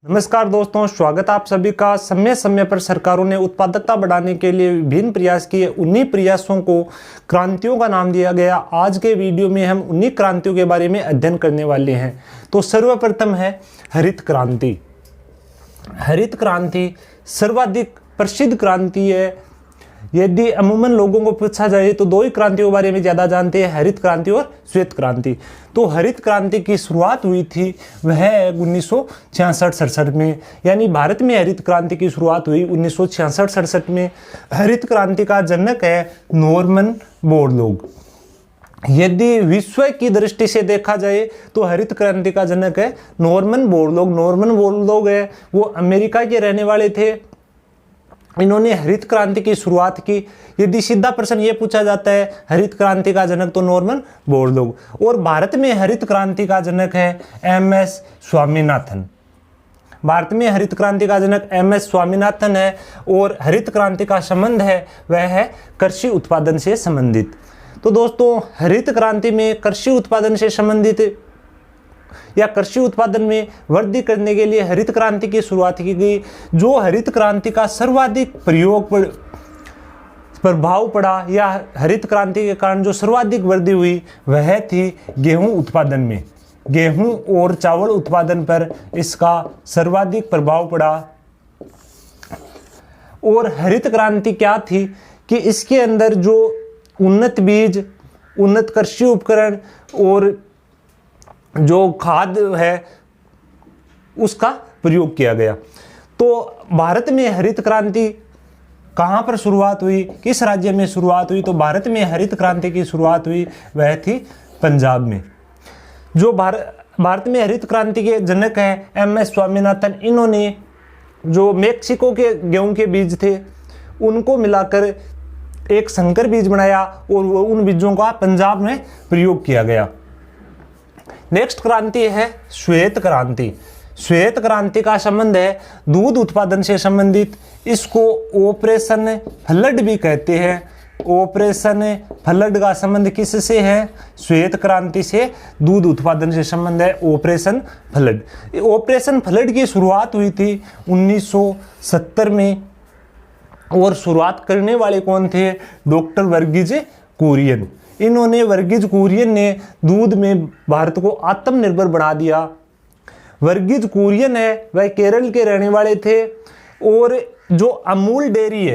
नमस्कार दोस्तों, स्वागत आप सभी का। समय समय पर सरकारों ने उत्पादकता बढ़ाने के लिए विभिन्न प्रयास किए। उन्हीं प्रयासों को क्रांतियों का नाम दिया गया। आज के वीडियो में हम उन्हीं क्रांतियों के बारे में अध्ययन करने वाले हैं। तो सर्वप्रथम है हरित क्रांति। हरित क्रांति सर्वाधिक प्रसिद्ध क्रांति है। यदि अमूमन लोगों को पूछा जाए तो दो ही क्रांतियों के बारे में ज़्यादा जानते हैं, हरित क्रांति और श्वेत क्रांति। तो हरित क्रांति की शुरुआत हुई थी वह 1966-67 में, यानी भारत में हरित क्रांति की शुरुआत हुई 1966-67 में। हरित क्रांति का जनक है नॉर्मन बोरलॉग। यदि विश्व की दृष्टि से देखा जाए तो हरित क्रांति का जनक है नॉर्मन बोरलॉग। नॉर्मन बोरलॉग है वो अमेरिका के रहने वाले थे। इन्होंने हरित क्रांति की शुरुआत की। यदि सीधा प्रश्न ये पूछा जाता है हरित क्रांति का जनक तो नॉर्मन बोरलॉग। और भारत में हरित क्रांति का जनक है एम.एस. स्वामीनाथन। भारत में हरित क्रांति का जनक एम.एस. स्वामीनाथन है। और हरित क्रांति का संबंध है वह है कृषि उत्पादन से संबंधित। तो दोस्तों, हरित क्रांति में कृषि उत्पादन से संबंधित या कृषि उत्पादन में वृद्धि करने के लिए हरित क्रांति की शुरुआत की गई। जो हरित क्रांति का सर्वाधिक प्रभाव पड़ा या हरित क्रांति के कारण जो सर्वाधिक वृद्धि हुई वह थी गेहूं उत्पादन में। गेहूं और चावल उत्पादन पर इसका सर्वाधिक प्रभाव पड़ा। और हरित क्रांति क्या थी कि इसके अंदर जो उन्नत बीज, उन्नत कृषि उपकरण और जो खाद है उसका प्रयोग किया गया। तो भारत में हरित क्रांति कहाँ पर शुरुआत हुई, किस राज्य में शुरुआत हुई? तो भारत में हरित क्रांति की शुरुआत हुई वह थी पंजाब में। जो भारत में हरित क्रांति के जनक हैं एम.एस. स्वामीनाथन। इन्होंने जो मेक्सिको के गेहूं के बीज थे उनको मिलाकर एक संकर बीज बनाया और उन बीजों का पंजाब में प्रयोग किया गया। नेक्स्ट क्रांति है श्वेत क्रांति। श्वेत क्रांति का संबंध है दूध उत्पादन से संबंधित। इसको ऑपरेशन फ्लड भी कहते हैं। ऑपरेशन फ्लड का संबंध किससे है? श्वेत क्रांति से दूध उत्पादन से संबंध है ऑपरेशन फ्लड। ऑपरेशन फ्लड की शुरुआत हुई थी 1970 में। और शुरुआत करने वाले कौन थे? डॉक्टर वर्गीज कुरियन। इन्होंने वर्गीज कुरियन ने दूध में भारत को आत्मनिर्भर बना दिया। वर्गीज कुरियन है वह केरल के रहने वाले थे। और जो अमूल डेयरी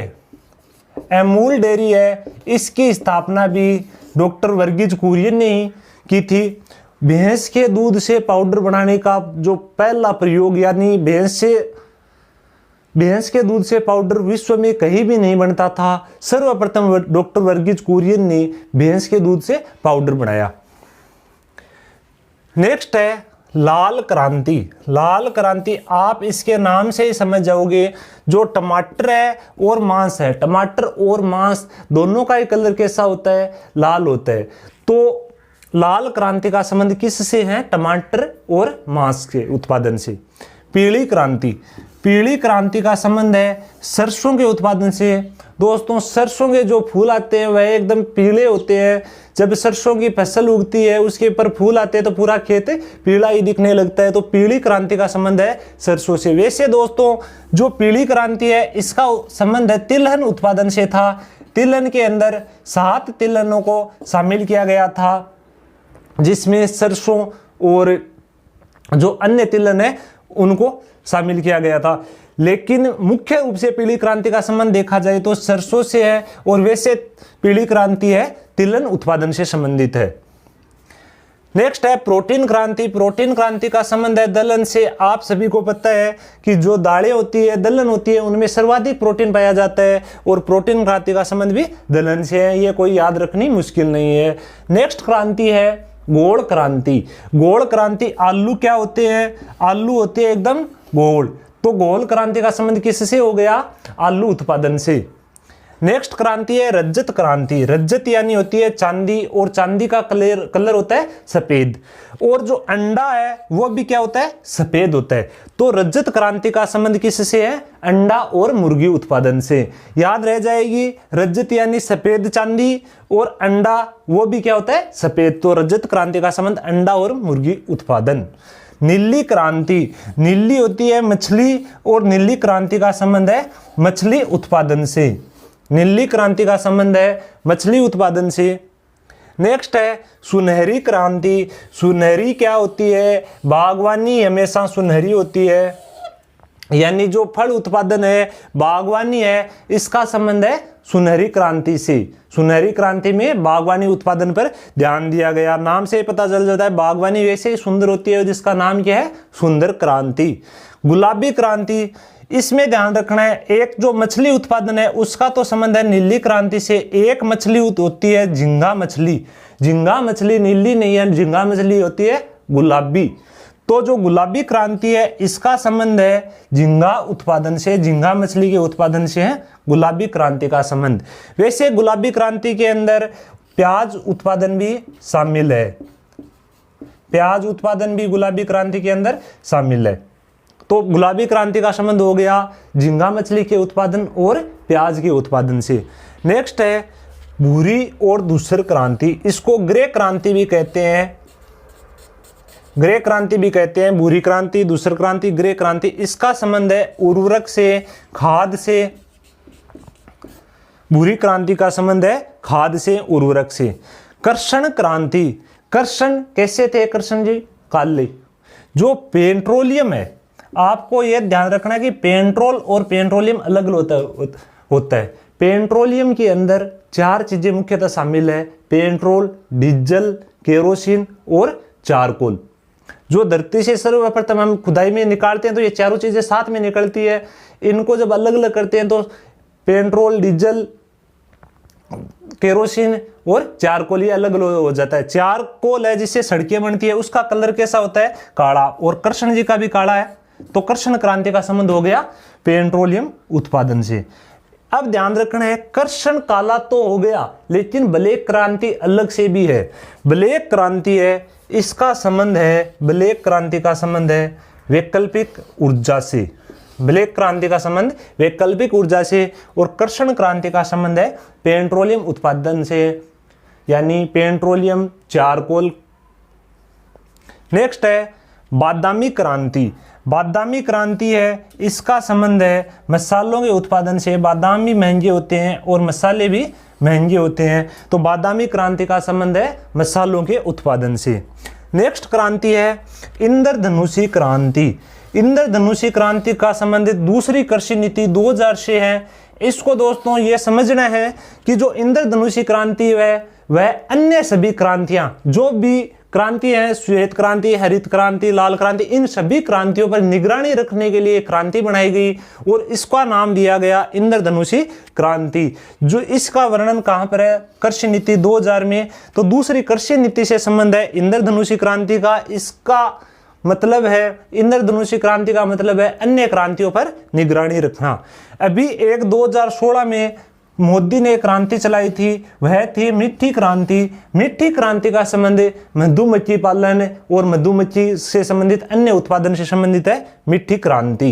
है इसकी स्थापना भी डॉक्टर वर्गीज कुरियन ने ही की थी। भैंस के दूध से पाउडर बनाने का जो पहला प्रयोग, यानी भैंस के दूध से पाउडर विश्व में कहीं भी नहीं बनता था। सर्वप्रथम डॉक्टर वर्गीज कुरियन ने भैंस के दूध से पाउडर बनाया। नेक्स्ट है लाल क्रांति। लाल क्रांति आप इसके नाम से ही समझ जाओगे। जो टमाटर है और मांस है, टमाटर और मांस दोनों का ही कलर कैसा होता है? लाल होता है। तो लाल क्रांति का संबंध किससे है? टमाटर और मांस के उत्पादन से। पीली क्रांति। पीली क्रांति का संबंध है सरसों के उत्पादन से। दोस्तों, सरसों के जो फूल आते हैं वह एकदम पीले होते हैं। जब सरसों की फसल उगती है उसके ऊपर फूल आते हैं तो पूरा खेत पीला ही दिखने लगता है। तो पीली क्रांति का संबंध है सरसों से। वैसे दोस्तों, जो पीली क्रांति है इसका संबंध है तिलहन उत्पादन से था। तिलहन के अंदर 7 तिलहनों को शामिल किया गया था, जिसमें सरसों और जो अन्य तिलहन है उनको शामिल किया गया था। लेकिन मुख्य रूप से पीली क्रांति का संबंध देखा जाए तो सरसों से है। और वैसे पीली क्रांति है तिलहन उत्पादन से संबंधित है। नेक्स्ट है प्रोटीन क्रांति। प्रोटीन क्रांति का संबंध है दलहन से। आप सभी को पता है कि जो दालें होती है, दलहन होती है, उनमें सर्वाधिक प्रोटीन पाया जाता है। और प्रोटीन क्रांति का संबंध भी दलहन से है। ये कोई याद रखनी मुश्किल नहीं है। नेक्स्ट क्रांति है गोल क्रांति। गोल क्रांति आलू क्या होते हैं? आलू होते हैं एकदम गोल। तो गोल क्रांति का संबंध किससे हो गया? आलू उत्पादन से। नेक्स्ट क्रांति है रजत क्रांति। रजत यानी होती है चांदी, और चांदी का कलर होता है सफेद। और जो अंडा है वो भी क्या होता है? सफेद होता है। तो रजत क्रांति का संबंध किससे है? अंडा और मुर्गी उत्पादन से। याद रह जाएगी, रजत यानी सफेद चांदी, और अंडा वो भी क्या होता है? सफेद। तो रजत क्रांति का संबंध अंडा और मुर्गी उत्पादन। नीली क्रांति, नीली होती है मछली और नीली क्रांति का संबंध है मछली उत्पादन से। नीली क्रांति का संबंध है मछली उत्पादन से। नेक्स्ट है सुनहरी क्रांति। सुनहरी क्या होती है? बागवानी हमेशा सुनहरी होती है, यानी जो फल उत्पादन है, बागवानी है, इसका संबंध है सुनहरी क्रांति से। सुनहरी क्रांति में बागवानी उत्पादन पर ध्यान दिया गया। नाम से पता चल जाता है बागवानी वैसे ही सुंदर होती है, जिसका नाम क्या है? सुंदर क्रांति। गुलाबी क्रांति, इसमें ध्यान रखना है एक जो मछली उत्पादन है उसका तो संबंध है नीली क्रांति से। एक मछली होती है झींगा मछली, झींगा मछली नीली नहीं है, झींगा मछली होती है गुलाबी। तो जो गुलाबी क्रांति है इसका संबंध है झींगा उत्पादन से, झींगा मछली के उत्पादन से है गुलाबी क्रांति का संबंध। वैसे गुलाबी क्रांति के अंदर प्याज उत्पादन भी शामिल है, प्याज उत्पादन भी गुलाबी क्रांति के अंदर शामिल है। तो गुलाबी क्रांति का संबंध हो गया झींगा मछली के उत्पादन और प्याज के उत्पादन से। नेक्स्ट है भूरी और धूसर क्रांति, इसको ग्रे क्रांति भी कहते हैं, ग्रे क्रांति भी कहते हैं। भूरी क्रांति, धूसर क्रांति, ग्रे क्रांति, इसका संबंध है उर्वरक से, खाद से। भूरी क्रांति का संबंध है खाद से, उर्वरक से। कर्षण क्रांति, कर्षण कैसे थे? कर्षण जी काले। जो पेट्रोलियम है, आपको यह ध्यान रखना है कि पेट्रोल और पेट्रोलियम अलग होता है। पेट्रोलियम के अंदर 4 चीजें मुख्यतः शामिल है, पेट्रोल, डीजल, केरोसिन और चारकोल। जो धरती से सर्वप्रथम हम खुदाई में निकालते हैं तो ये चारों चीजें साथ में निकलती है। इनको जब अलग अलग करते हैं तो पेट्रोल, डीजल, केरोसिन और चारकोल ये अलग अलग हो जाता है। चारकोल है जिससे सड़कें बनती है, उसका कलर कैसा होता है? काला। और कृष्ण जी का भी काला है। तो कृष्ण क्रांति का संबंध हो गया पेट्रोलियम उत्पादन से। अब ध्यान रखना है कृष्ण काला तो हो गया, लेकिन ब्लैक क्रांति अलग से भी है। ब्लैक क्रांति है, इसका संबंध है, ब्लैक क्रांति का संबंध है वैकल्पिक ऊर्जा से। ब्लैक क्रांति का संबंध वैकल्पिक ऊर्जा से और कृष्ण क्रांति का संबंध है पेट्रोलियम उत्पादन से, यानी पेट्रोलियम, चारकोल। नेक्स्ट है बादामी क्रांति। बादामी क्रांति है, इसका संबंध है मसालों के उत्पादन से। बादाम भी महंगे होते हैं और मसाले भी महंगे होते हैं, तो बादामी क्रांति का संबंध है मसालों के उत्पादन से। नेक्स्ट क्रांति है इंद्रधनुषी क्रांति। इंद्रधनुषी क्रांति का संबंधित दूसरी कृषि नीति 2000 से है। इसको दोस्तों ये समझना है कि जो इंद्रधनुषी क्रांति है वह अन्य सभी क्रांतियां, जो भी क्रांति है, श्वेत क्रांति, हरित क्रांति, लाल क्रांति, इन सभी क्रांतियों पर निगरानी रखने के लिए क्रांति बनाई गई और इसका नाम दिया गया इंद्रधनुषी क्रांति। जो इसका वर्णन कहां पर है? कृषि नीति 2000 में। तो दूसरी कृषि नीति से संबंध है इंद्रधनुषी क्रांति का। इसका मतलब है, इंद्रधनुषी क्रांति का मतलब है अन्य क्रांतियों पर निगरानी रखना। अभी एक 2016 में मोदी ने क्रांति चलाई थी, वह थी मिट्टी क्रांति। मिट्टी क्रांति का संबंध मधुमक्खी पालन और मधुमक्खी से संबंधित अन्य उत्पादन से संबंधित है मिट्टी क्रांति।